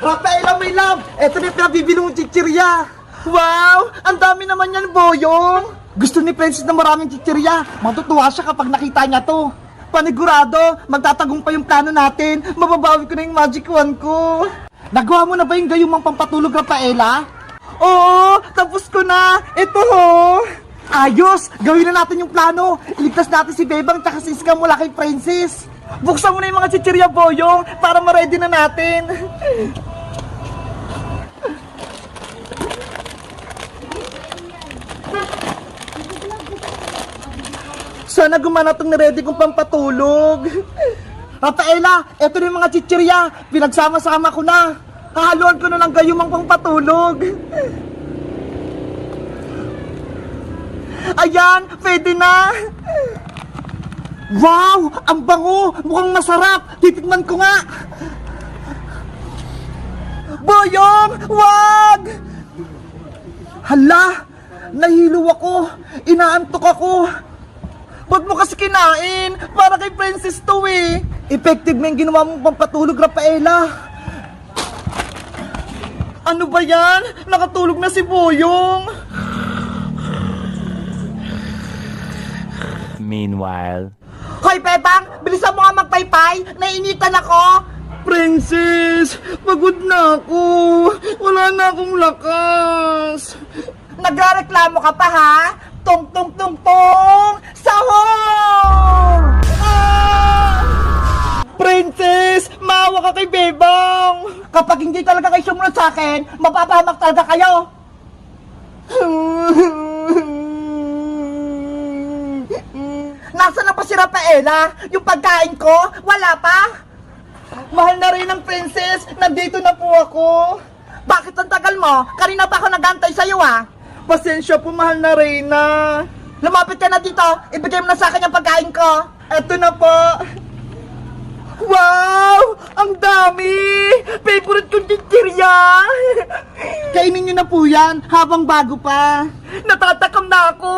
Rafaela, my love! Eto na yung pinabibili mong chichirya! Wow! Ang dami naman yan, Boyong! Gusto ni Princess na maraming chichirya. Matutuwa siya kapag nakita niya to. Panigurado, magtatagumpay yung plano natin. Mababawi ko na yung magic wand ko. Nagawa mo na ba yung gayumang pampatulog, Rafaela? Oo, tapos ko na. Ito ho. Ayos! Gawin na natin yung plano. Iligtas natin si Bebang tsaka si Iska mula kay Princess. Buksan mo na yung mga chichirya, Boyong, para ma-ready na natin. Sana gumana itong na-ready kong pampatulog. Rafaela, eto na yung mga chichirya. Pinagsama-sama ko na. Hahaluan ko na ng gayumang pampatulog. Ayan, pwede na. Wow, ang bango. Mukhang masarap. Titikman ko nga. Boyong, wag! Hala, nahilo ako. Inaantok ako. Ba't mo kasi kinain? Para kay Princess to eh. Effective na yung ginawa mong pampatulog, Rafaela. Ano ba yan? Nakatulog na si Boyong. Meanwhile... Hoy, Bebang! Bilisan mo nga magpaypay! Nainitan ako! Princess! Pagod na ako! Wala na akong lakas! Nagreklamo ka pa, ha? Tong tong tong tong! Sahur! Ah! Princess! Maawa ka kay Bebang! Kapag hindi talaga kayo sumunod sa akin, mapapahamak talaga kayo! Nasaan na pa si Rafaela? Yung pagkain ko? Wala pa? Mahal na rin ng Princess! Nandito na po ako! Bakit ang tagal mo? Kanina pa ako nagantay sa'yo ah! Pasensya po, mahal na Reyna. Lumapit ka na dito. Ibigay mo na sa akin yung pagkain ko. Eto na po. Wow! Ang dami! Favorite kong chichirya! Kainin nyo na po yan habang bago pa. Natatakam na ako.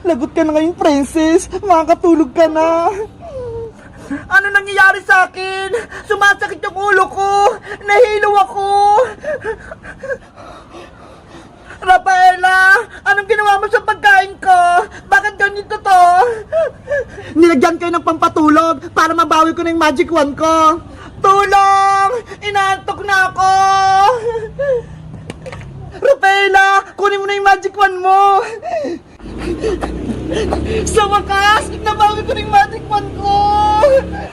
Lagot ka na ngayon, Princess. Makakatulog ka na. Ano nangyayari sa akin? Sumasakit yung ulo ko! Nahilo ako! Rafaela! Anong ginawa mo sa pagkain ko? Bakit ganito to? Nilagyan kayo ng pampatulog para mabawi ko na yung magic wand ko. Tulong! Inaantok na ako! Rafaela! Kunin mo na yung magic wand mo! Sa wakas, nabawi ko ng magic wand ko!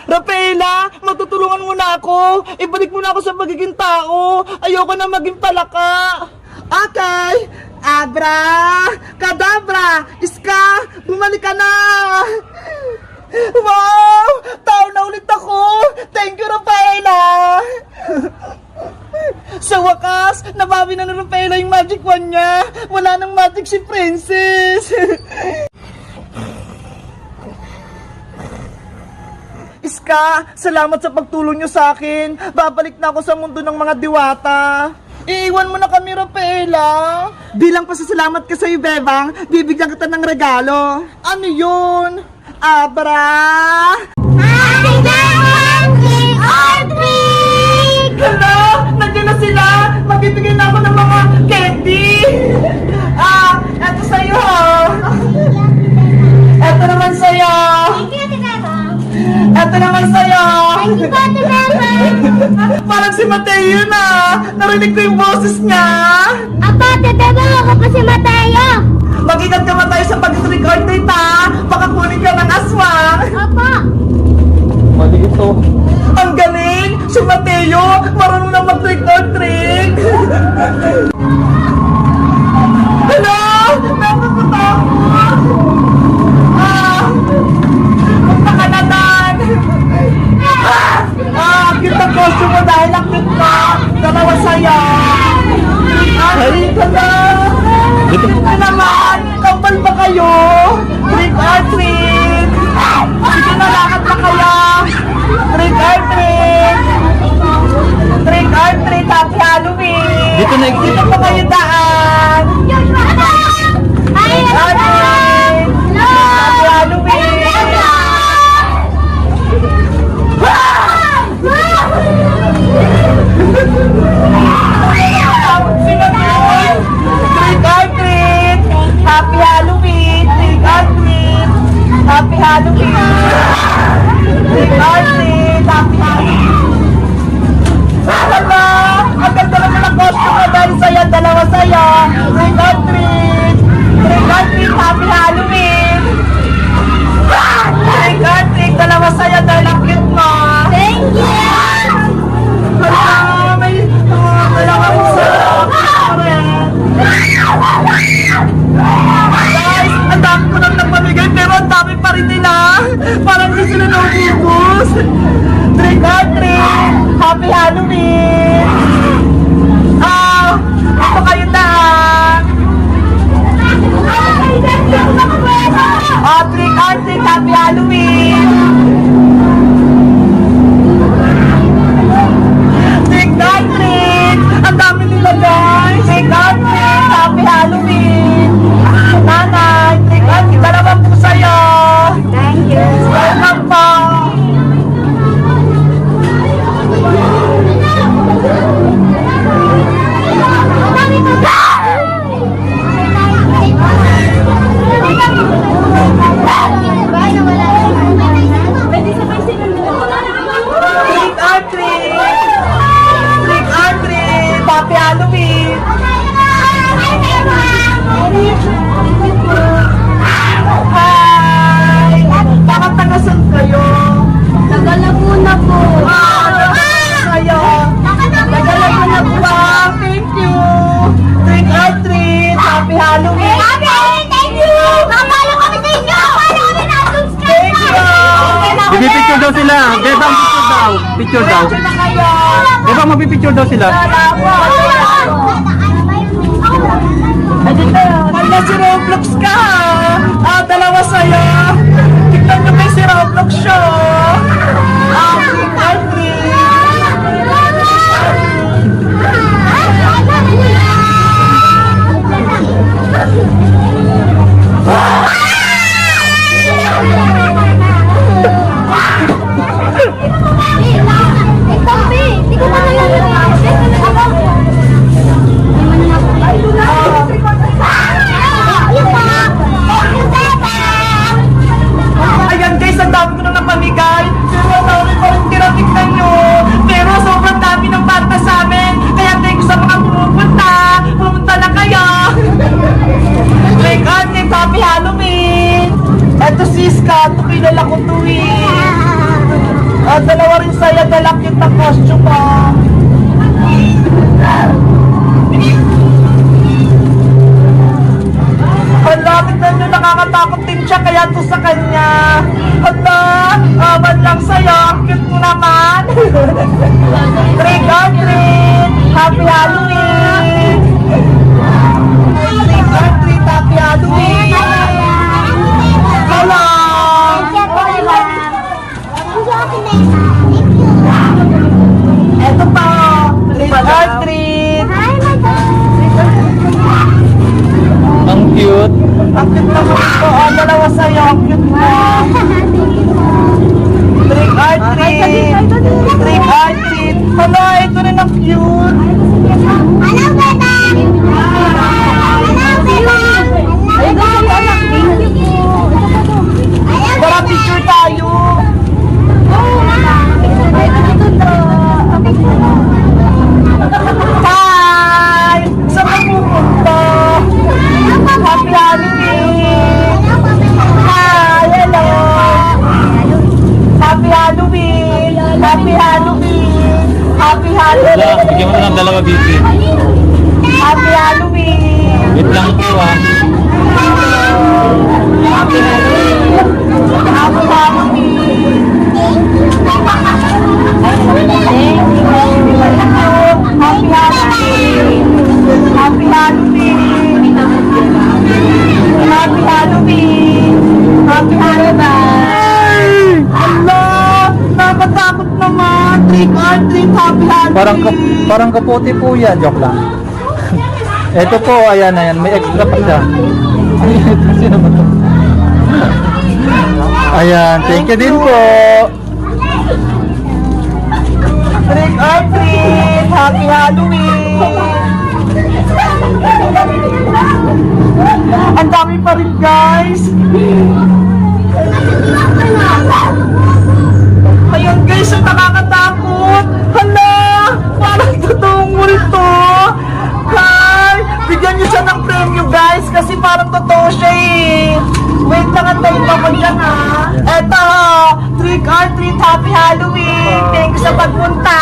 Rafaela, matutulungan mo na ako! Ibalik mo na ako sa magiging tao! Ayoko na maging palaka! Okay! Abra! Kadabra! Iska! Bumalik ka na! Wow! Tao na ulit ako! Thank you, Rafaela! Sa wakas, nabawi na Rafaela yung magic wand niya! Wala nang magic si Princess! Iska, salamat sa pagtulong niyo sa akin. Babalik na ako sa mundo ng mga diwata. Iiwan mo na kami, Rafaela. Bilang pasasalamat ka sa'yo, Bebang, bibigyan kita ng regalo. Ano yun? Abra! Happy birthday, Audrey! Hala! Nandiyan na sila! Magbibigay na ako ng mga candy! Eto sa'yo, ha? Eto naman sa'yo! Thank you, Ate Bebang. Eto naman sa'yo! Thank you, Ate Bebang. Parang si Mateo na! Narinig ko yung boses niya! Apo, Ate Bebang, ako pa si Mateo. Mag-ingat ka Mateo sa pag-trick or treat, ha! Baka kunin ka ng aswang! Apo. Mali ito. Ang galing! Si Mateo! Marunong na mag-trick or treat! Hello! Nakakatakot! Punta ka na dan! Cute ang costume mo dahil ang cute mo! Dalawa sa'yo! Ay, ka na! Ano naman? Kambal ba kayo? Trick or treat! Sige na, lakad na kayo! Trick or treat! Trick or treat, happy Halloween! Dito na Dito pa kayo daan! Hi, Trick or treat! Happy Halloween! sa'yo. Trick or treat. Trick or treat, happy Halloween. Trick or treat, dalawa sa'yo dahil ang cute mo. Thank you! Hala, may dalawa mo sa'yo. Guys, ang dami ko nang nagpamigay pero ang dami pa rin nila. Parang hindi sila naububos. Trick or treat, happy Halloween. Ito kayo na. Trick or treat, happy Halloween. Trick or treat, ang dami nila guys. Trick or treat, happy Halloween. Nanay, trick or treat, dalawa po sa'yo. Thank you! Welcome po. Trick or treat. Trick or treat, happy Halloween. Hi! Bakit tagasan kayo? Nagalaguna po. Kayo. Nagalaguna po ba? Thank you. Trick or treat, happy Halloween. Thank you! Kapalo kami sa inyo! Kapalo kami na-subscribe! Thank you. Bibipicture daw sila. Bebang picture daw. Picture daw. Picture na kayo. Bebang mapipicture daw sila. Hala, si Roblox ka. Dalawa sa'yo. Tignan nyo may si Roblox siya. Trick or treat. Ayan guys, ang dami ko nang napamigay. Pero ang dami ko rin tinatignan nyo. Pero sobrang dami ng bata sa amin. Kaya thank you sa mga pumupunta. Pumunta na kayo. Trick or treat, happy Halloween. Eto si Ska, ito kilala ko to eh. Dalawa rin sa'yo, dala cute na costume mo. Hala, tignan nyo, nakakatakot din siya, kaya to sa kanya. Hala, aman lang sa'yo, ang cute mo naman. Trick or treat, happy Halloween. Trick or treat, happy Halloween. Hala. Eto pa, trick or treat. Ang cute. Ang cute naman ito, dalawa sa'yo, ang cute mo. Trick or treat. Trick or treat. Hala, ito rin ang cute. Tara, picture tayo. Hi! Saan ka pupunta? Happy Halloween! Hi! Hello! Happy Halloween! Happy Halloween! Happy Wala, Halloween! bigyan mo na ng dalawa, Bibi. Happy Halloween! Wait lang po ah. Happy Halloween! Happy Halloween! Happy Halloween! Happy Halloween! Happy Halloween! Happy Halloween! Allah! Nakatakot naman! Trick or treat! Happy Halloween! Parang kaputi po yan. Joke lang. Ito po, ayan, ayan. May extra pa siya. Ito, sino ba ito? Ayan, thank you din po. Trick or treat! Happy Halloween! Ang dami pa rin guys! Ayun guys, ang nakakatakot! Hala! Parang totoong multo! Hi! Bigyan Trick or treat, happy Halloween! Thank you sa pagpunta!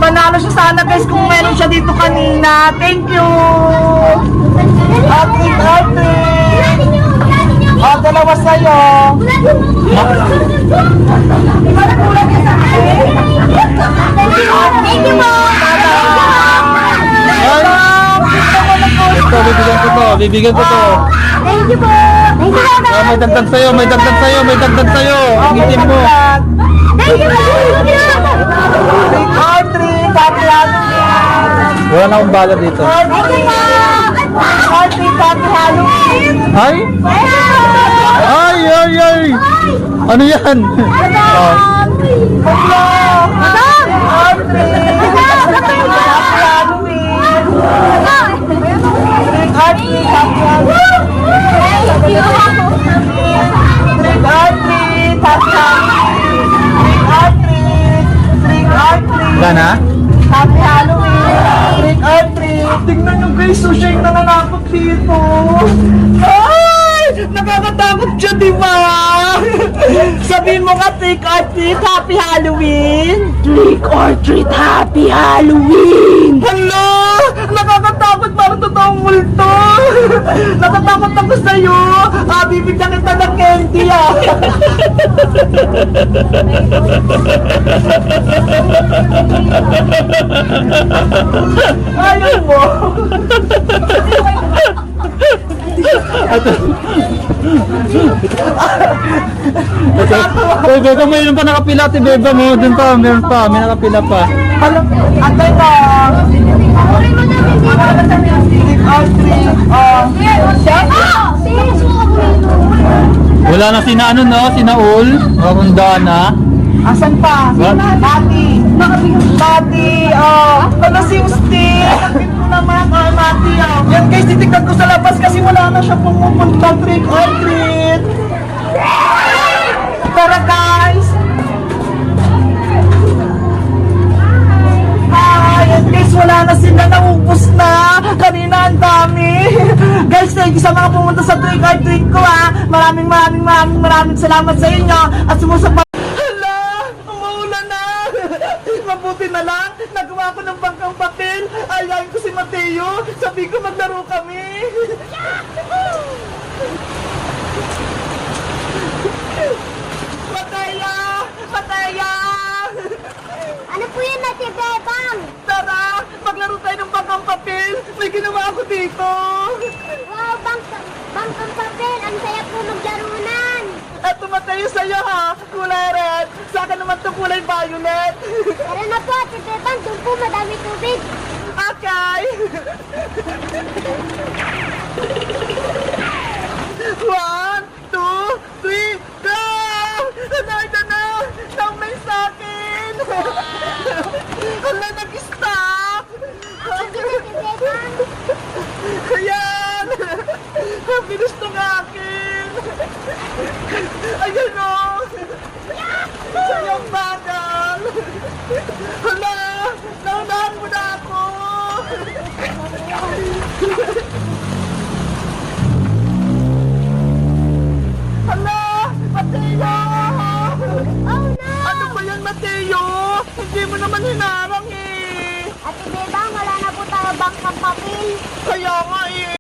Panalo siya sana guys kung meron siya dito kanina. Thank you! Trick or treat! Dalawa sa'yo. Thank you po! Ito, bibigyan ko to. Thank you po! Thank you po! May dagdag sa'yo, may dagdag sa'yo, may dagdag sa'yo. Ang itim mo. Thank you po! Trick or treat, happy Halloween! Wala na akong bala dito. Thank you po! Trick or treat, happy Halloween! Ay! Ay, ay, ay! Ano yan? Oh. Hello! Madam! Trick or treat, happy Halloween! Trick or treat, happy Halloween! Thank you! Trick or treat, happy Halloween! Trick or treat, trick or treat! Wala na? Happy Halloween! Trick or treat! Tingnan nyo guys, so siya yung nananakot dito! Ay! Nakakatakot siya, di ba? Sabihin mo ka, trick or treat, happy Halloween! Trick or treat, happy Halloween! Hala! Nakakatakot, parang totoong multo! Natatakot ako sa'yo! Bibigyan kita ng candy, Ayaw mo! Uy, Beba, mayroon pa nakapila ati Beba mo. Doon pa, meron pa, may nakapila pa. Alam, antay ka! Trick or treat, Wala na sina ano no, sina Ul. Marunda na. asan pa? What? Mati! Ano si Usti? Nakit mo naman, Mati, Yan guys, titignan ko sa labas kasi wala na siya pumupunta. Trick or treat! Tara guys! Yan guys, wala na sila, naubos na. Kanina ang dami. Guys, thank you sa mga pumunta sa trick or treat ko Maraming salamat sa inyo. At sumusapa. Hala! Umuulan na! Mabuti na lang, nagawa ko ng bangkang papel. Ayayin ko si Mateo. Sabi ko maglaro kami. Mataya! Mataya! Ano po yun, Ate Bebang? Tara! Maglaro tayo ng bangkang papel! May ginawa ako dito! Wow, bangkang papel. Ang saya po maglarunan. Eto Mateo sa'yo ha! Kulay red! Sa akin naman to kulay violet! Tara na po, Ate Bebang. Doon po madami tubig. Okay! 1, 2, 3, go! Ito na! Tambay sa'kin! Hala, nag-stop! Sige, Ate Bebang. Ayan! Ang bilis ng akin! Ayan o! Sayang bagal! Hala! Naunahan mo na ako! Hala! Mateo! Oh no! Ano ba yan, Mateo? Hindi mo naman hinarang eh! Ate Bebang, wala na po tayo bangkang papel. Kaya nga eh!